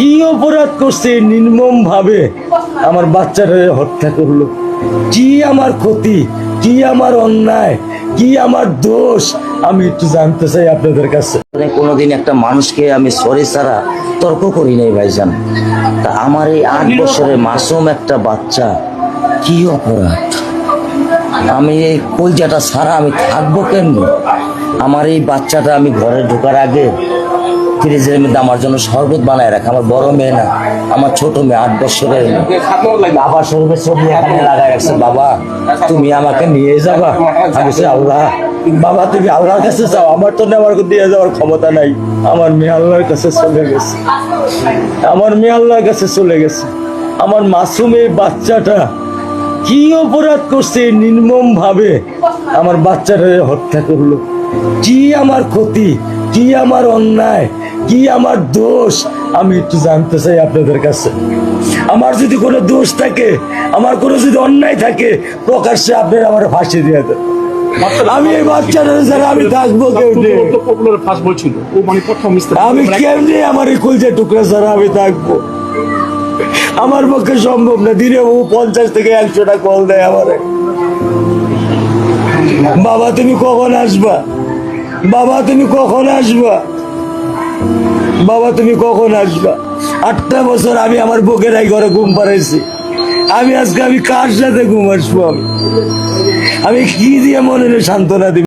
কি অপরাধ করছে নির্মম ভাবে আমার বাচ্চাটা হত্যা করলো? কি আমার ক্ষতি, কি আমার অন্যায়, কি আমার দোষ, আমি একটু জানতে চাই আপনাদের কাছে। কোনোদিন একটা মানুষকে আমি সরি ছাড়া তর্ক করি নাই ভাইজান। তা আমার এই 8 বছরের মাসুম একটা বাচ্চা কি অপরাধ? আমি এই কলজাটা ছাড়া আমি থাকবো কেমনি? আমার এই বাচ্চাটা আমি ঘরে ঢোকার আগে ফ্রিজের মধ্যে আমার জন্য শরবত বানায় রাখে। আমার বড় মেয়ে না, আমার ছোট মেয়ে 8 বছরের। বাবা শরবত ছবি এখানে লাগাই রাখছে, বাবা তুমি আমাকে নিয়ে যাবা। আমি বলছি, আল্লাহ বাবা তুমি আল্লাহর কাছে যাও, আমার তো নেওয়ার দিয়ে যাওয়ার ক্ষমতা নাই। আমার মেয়ে আল্লাহর কাছে চলে গেছে, আমার মেয়ে আল্লাহর কাছে চলে গেছে। আমার মাসুম এই বাচ্চাটা কি অপরাধ করছে নির্মম ভাবে আমার বাচ্চাটা হত্যা করলো? কি আমার ক্ষতি, কি আমার অন্যায়, কি আমার দোষ, আমি একটু জানতে চাই আপনাদের কাছে। আমার যদি কোনো দোষ থাকে, আমার কোনো যদি অন্যায় থাকে, প্রকাশ্যে আপনারা আমার ফাঁসি দিয়ে দেন। আমি এই বাচ্চাটা ছাড়া আমি থাকবো কেমনে? আমি কেমনে আমার এই কলজা টুকরা ছাড়া আমি থাকবো? আমার পক্ষে সম্ভব না। দিনে ও 50 থেকে 100টা কল দেয় আমারে, বাবা তুমি কখন আসবা, বাবা তুমি কখন আসবা, বাবা তুমি কখন আসবা। 8টা বছর আমি আমার বুকেরাই ঘরে ঘুম পাড়াইছি। আমি আজকে আমি কার সাথে ঘুম আসবো? আমি কি দিয়ে মনে সান্ত্বনা দিব?